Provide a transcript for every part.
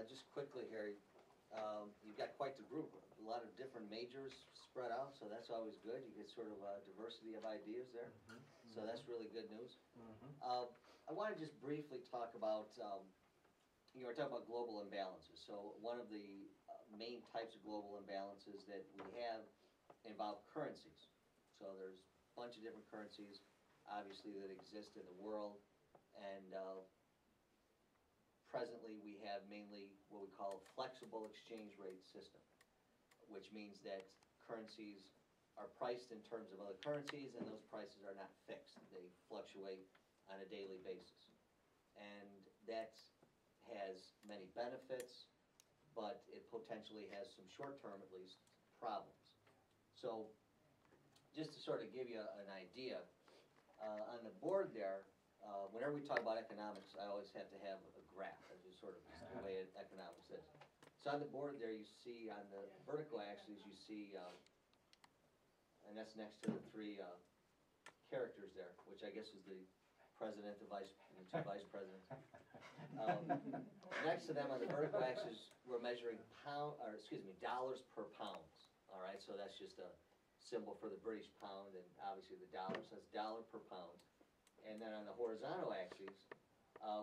just quickly here, you've got quite the group, a lot of different majors spread out, so that's always good. You get sort of a diversity of ideas there, so that's really good news. I want to just briefly talk about, we're talking about global imbalances. So one of the main types of global imbalances that we have involve currencies. So there's a bunch of different currencies, obviously, that exist in the world, and presently we have mainly what we call a flexible exchange rate system, which means that currencies are priced in terms of other currencies, and those prices are not fixed. They fluctuate on a daily basis. And that has many benefits, but it potentially has some short-term, at least, problems. So just to sort of give you an idea, on the board there, whenever we talk about economics, I always have to have a graph. That's just sort of the way economics is. So on the board there, you see on the vertical axis, you see, and that's next to the three characters there, which I guess is the president, and the two vice presidents. Next to them on the vertical axis, we're measuring dollars per pounds. All right, so that's just a symbol for the British pound, and obviously the dollar, so that's dollar per pound. And then on the horizontal axis,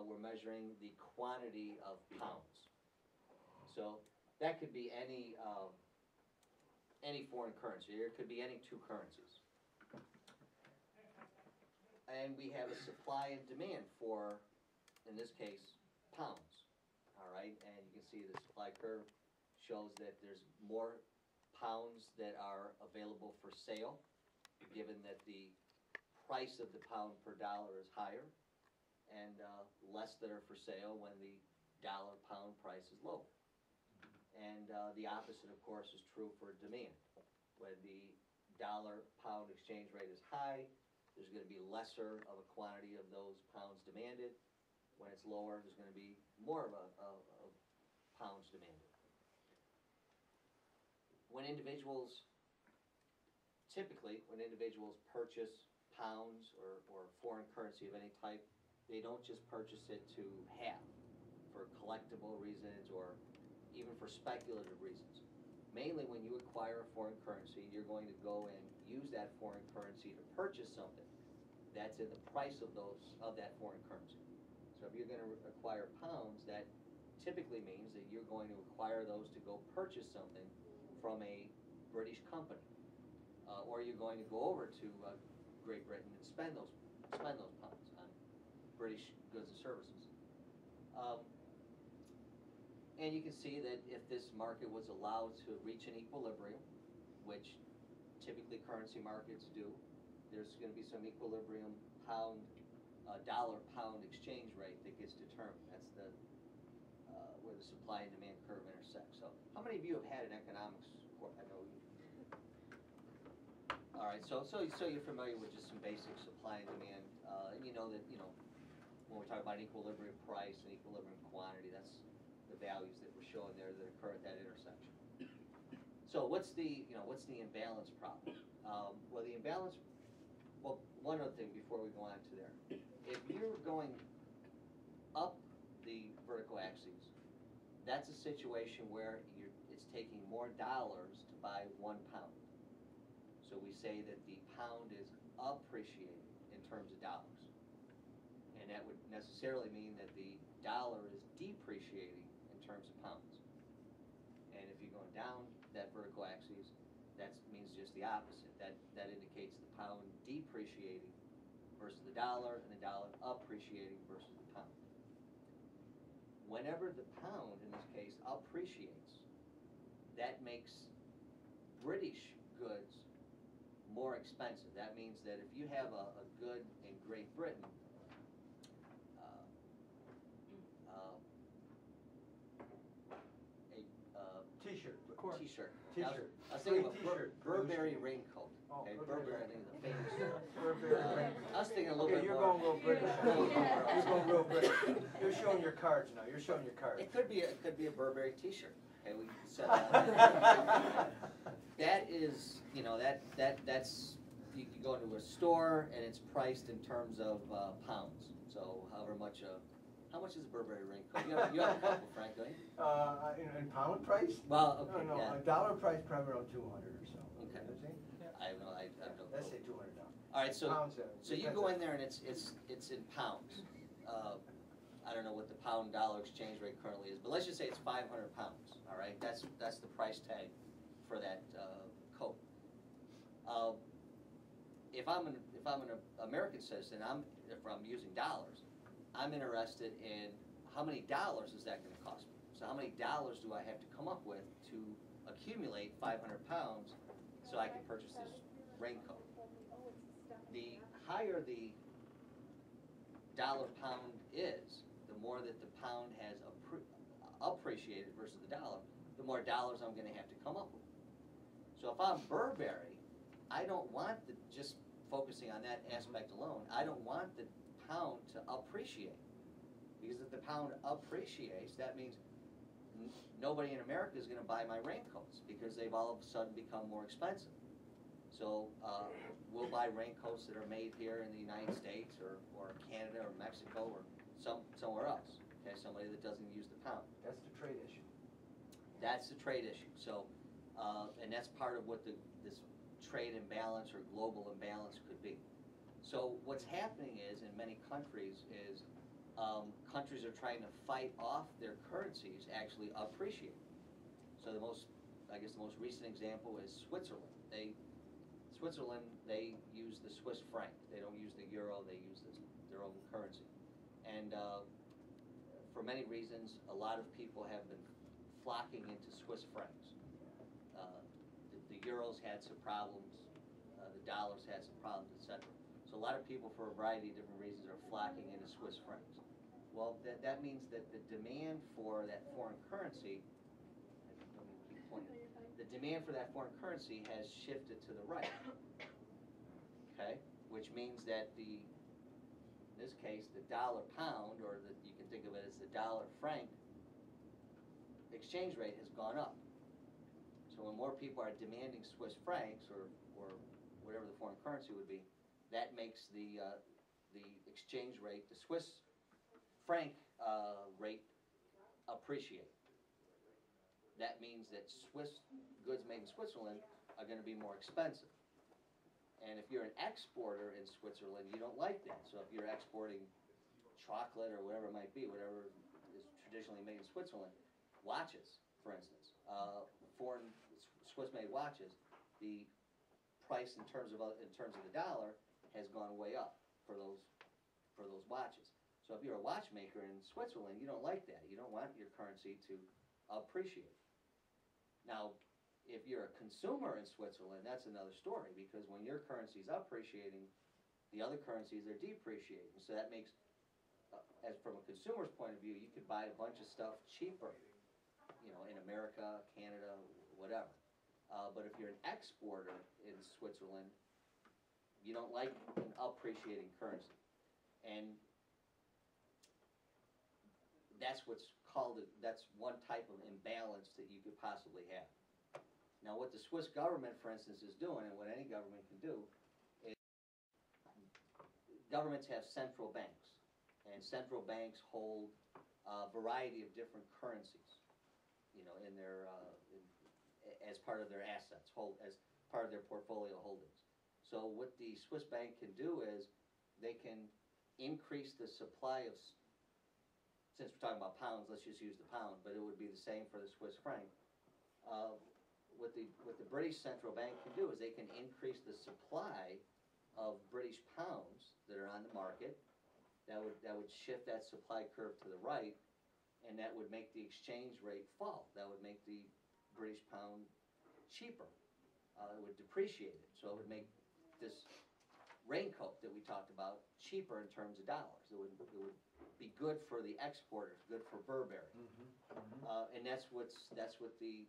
we're measuring the quantity of pounds. So that could be any foreign currency, or it could be any two currencies. And we have a supply and demand for, in this case, pounds. All right, and you can see the supply curve shows that there's more pounds that are available for sale, given that the price of the pound per dollar is higher, and less that are for sale when the dollar-pound price is low. And the opposite, of course, is true for demand. When the dollar-pound exchange rate is high, there's going to be lesser of a quantity of those pounds demanded. When it's lower, there's going to be more of pounds demanded. Typically, when individuals purchase pounds or foreign currency of any type, they don't just purchase it to have for collectible reasons or even for speculative reasons. Mainly when you acquire a foreign currency, you're going to go and use that foreign currency to purchase something that's in the price of that foreign currency. So if you're going to acquire pounds, that typically means that you're going to acquire those to go purchase something from a British company, or you're going to go over to Great Britain and spend those pounds on British goods and services. And you can see that if this market was allowed to reach an equilibrium, which typically currency markets do, there's going to be some equilibrium dollar-pound exchange rate that gets determined. That's where the supply and demand curve intersect. So how many of you have had an economics course? I know you. All right, so you're familiar with just some basic supply and demand, and you know that when we talk about an equilibrium price and equilibrium quantity, that's the values that we're showing there that occur at that intersection. So what's the imbalance problem? Well, one other thing before we go on to there. If you're going up the vertical axis, that's a situation where it's taking more dollars to buy 1 pound. So we say that the pound is appreciating in terms of dollars. And that would necessarily mean that the dollar is depreciating in terms of pounds. And if you're going down that vertical axis, that means just the opposite. That indicates the pound depreciating versus the dollar, and the dollar appreciating versus the pound. Whenever the pound, in this case, appreciates, that makes British goods more expensive. That means that if you have a good in Great Britain, T-shirt. T-shirt. T-shirt. I was thinking of a Burberry raincoat. Okay, Burberry, I think, is a famous. Burberry raincoat. I was thinking a little bit You're more. going real British. You're going real British. You're showing your cards now. You're showing your cards. It could be a Burberry T-shirt. Okay, we can set that. That is, that's you can go into a store and it's priced in terms of pounds. So however How much is a Burberry raincoat? You have a couple, Frank, don't you? In pound price? Well, okay, No, yeah. a dollar price probably around 200 or so. Okay. Let's see. I have no, I have no. Let's clue. say $200. All right, so Pounds, so you go in there and it's in pounds. I don't know what the pound-dollar exchange rate currently is, but let's just say it's 500 pounds. All right, that's the price tag for that coat. If I'm an American citizen, if I'm using dollars, I'm interested in how many dollars is that going to cost me. So how many dollars do I have to come up with to accumulate 500 pounds so I can purchase this raincoat? The higher the dollar pound is, the more that the pound has appreciated versus the dollar, the more dollars I'm going to have to come up with. So if I'm Burberry, I don't want just focusing on that aspect alone, I don't want the pound to appreciate. Because if the pound appreciates, that means nobody in America is going to buy my raincoats because they've all of a sudden become more expensive. So we'll buy raincoats that are made here in the United States or Canada or Mexico or somewhere else. Okay, somebody that doesn't use the pound. That's the trade issue. That's the trade issue. So, and that's part of what this trade imbalance or global imbalance could be. So what's happening is in many countries is countries are trying to fight off their currencies actually appreciate. So the most recent example is Switzerland. Switzerland, they use the Swiss franc. They don't use the euro, they use their own currency. And for many reasons, a lot of people have been flocking into Swiss francs. The euros had some problems, the dollars had some problems, etc. So a lot of people, for a variety of different reasons, are flocking into Swiss francs. Well, that means that the demand for that foreign currency, let me keep pointing, the demand for that foreign currency has shifted to the right. Okay, which means that in this case, the dollar pound, or you can think of it as the dollar franc exchange rate has gone up. So when more people are demanding Swiss francs or whatever the foreign currency would be, that makes the exchange rate, the Swiss franc rate, appreciate. That means that Swiss goods made in Switzerland are going to be more expensive. And if you're an exporter in Switzerland, you don't like that. So if you're exporting chocolate or whatever it might be, whatever is traditionally made in Switzerland, watches, for instance, foreign Swiss-made watches, the price in terms of the dollar has gone way up for those watches. So if you're a watchmaker in Switzerland, you don't like that. You don't want your currency to appreciate. Now, if you're a consumer in Switzerland, that's another story, because when your currency is appreciating, the other currencies are depreciating. So that makes, as from a consumer's point of view, you could buy a bunch of stuff cheaper, in America, Canada, whatever. But if you're an exporter in Switzerland, you don't like an appreciating currency. And that's that's one type of imbalance that you could possibly have. Now, what the Swiss government, for instance, is doing, and what any government can do, is governments have central banks, and central banks hold a variety of different currencies, in their as part of their assets, as part of their portfolio holdings. So what the Swiss bank can do is they can increase the supply of, since we're talking about pounds, let's just use the pound, but it would be the same for the Swiss franc. What the British central bank can do is they can increase the supply of British pounds that are on the market. That would shift that supply curve to the right, and that would make the exchange rate fall. That would make the British pound cheaper. It would depreciate it, so it would make this raincoat that we talked about cheaper in terms of dollars. It would be good for the exporters, good for Burberry, and that's what the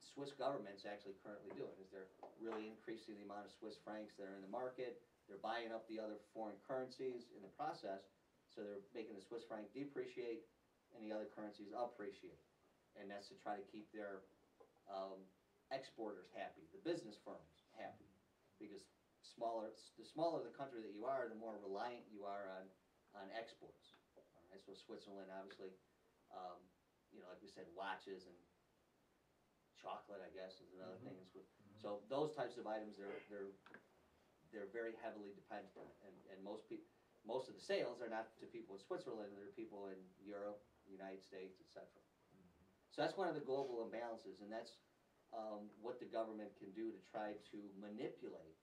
Swiss government's actually currently doing, is they're really increasing the amount of Swiss francs that are in the market. They're buying up the other foreign currencies in the process, so they're making the Swiss franc depreciate and the other currencies appreciate. And that's to try to keep their exporters happy, the business firms happy, because the smaller the country that you are, the more reliant you are on exports. All And so Switzerland, obviously, you know, like we said, watches and chocolate, I guess, is another thing. So those types of items, they're very heavily dependent on, and most of the sales are not to people in Switzerland, they're people in Europe, the United States, etc. So that's one of the global imbalances, and that's what the government can do to try to manipulate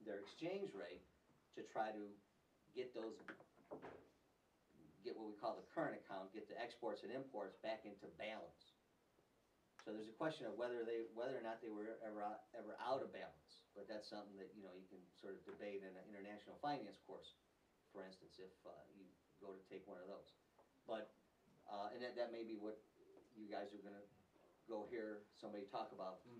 their exchange rate to try to get what we call the current account, get the exports and imports back into balance. So there's a question of whether or not they were ever out of balance, but that's something that, you know, you can sort of debate in an international finance course, for instance, if you go to take one of those. But and that may be what you guys are going to go hear somebody talk about in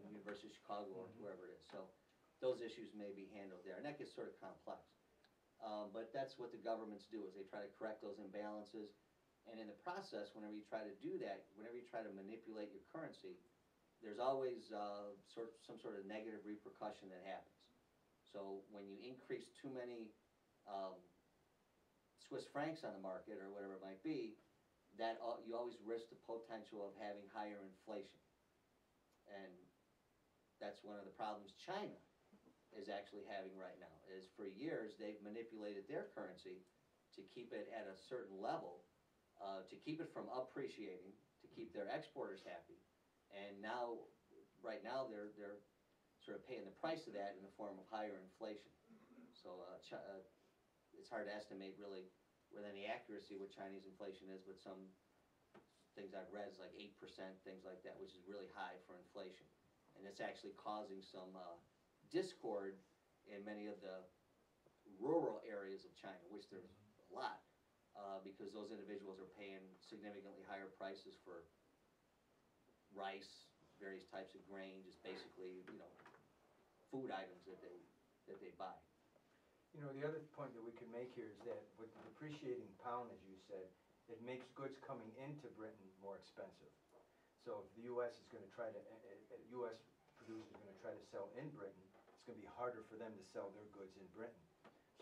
University of Chicago or wherever it is. So those issues may be handled there, and that gets sort of complex. But that's what the governments do, is they try to correct those imbalances. And in the process, whenever you try to do that, whenever you try to manipulate your currency, there's always some sort of negative repercussion that happens. So when you increase too many Swiss francs on the market, or whatever it might be, that you always risk the potential of having higher inflation. And that's one of the problems China is actually having right now, is for years they've manipulated their currency to keep it at a certain level, to keep it from appreciating, to keep their exporters happy, and now, right now, they're sort of paying the price of that in the form of higher inflation. So it's hard to estimate really with any accuracy what Chinese inflation is, but some things I've read is like 8%, things like that, which is really high for inflation. And it's actually causing some discord in many of the rural areas of China, which there's a lot. Because those individuals are paying significantly higher prices for rice, various types of grain, just basically, you know, food items that they buy. You know, the other point that we can make here is that with the depreciating pound, as you said, it makes goods coming into Britain more expensive. So if the U.S. is going to try to, U.S. producers are going to try to sell in Britain, it's going to be harder for them to sell their goods in Britain.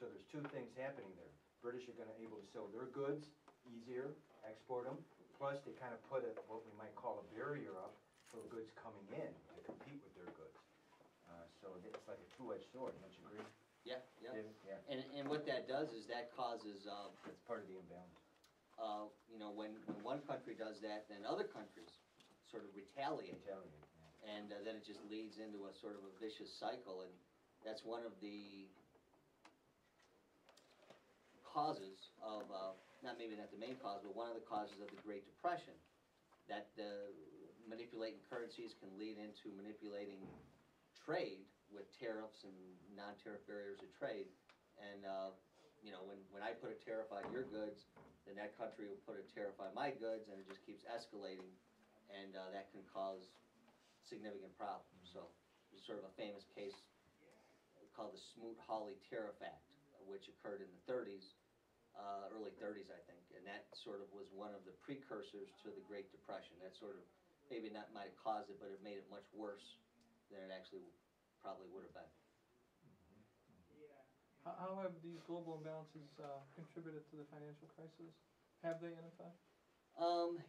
So there's two things happening there. British are going to be able to sell their goods easier, export them, plus they kind of put what we might call a barrier up for goods coming in to compete with their goods. So it's like a two-edged sword, don't you agree? Yeah, yeah. Yeah. And what that does is that causes, That's part of the imbalance. you know, when one country does that, then other countries sort of retaliate. And then it just leads into a sort of a vicious cycle, and that's one of the causes of, maybe not the main cause, but one of the causes of the Great Depression, that manipulating currencies can lead into manipulating trade with tariffs and non-tariff barriers of trade. And you know, when I put a tariff on your goods, then that country will put a tariff on my goods, and it just keeps escalating, and that can cause significant problems. So there's sort of a famous case called the Smoot-Hawley Tariff Act, which occurred in the 30s, early 30s, I think, and that sort of was one of the precursors to the Great Depression. That sort of, maybe not might have caused it, but it made it much worse than it actually probably would have been. How have these global imbalances contributed to the financial crisis? Have they, in effect?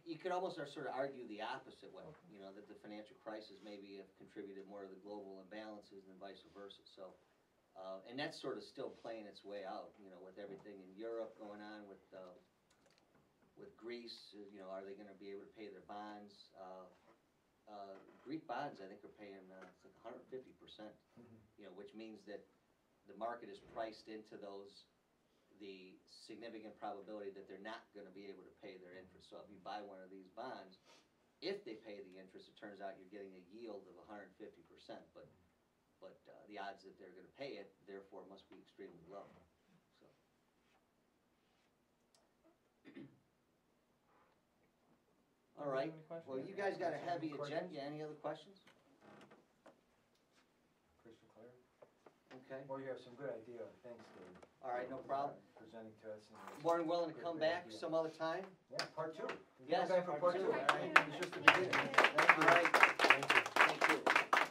You could almost sort of argue the opposite way, you know, that the financial crisis maybe have contributed more to the global imbalances than vice versa. So, and that's sort of still playing its way out, you know, with everything in Europe going on, with Greece, you know, are they going to be able to pay their bonds? Greek bonds, I think, are paying it's like 150%, you know, which means that the market is priced into the significant probability that they're not going to be able to pay their interest. So if you buy one of these bonds, if they pay the interest, it turns out you're getting a yield of 150%, but the odds that they're going to pay it, therefore, must be extremely low. So. All right. Well, you guys got a heavy agenda. Any other questions? Crystal clear? Okay. Well, you have some good idea. Thanks, Dave. All right, no problem. Presenting to us. More than willing to come back some other time. Yeah, part two. Yes, for part two. All right. It's just the beginning. All right. Thank you.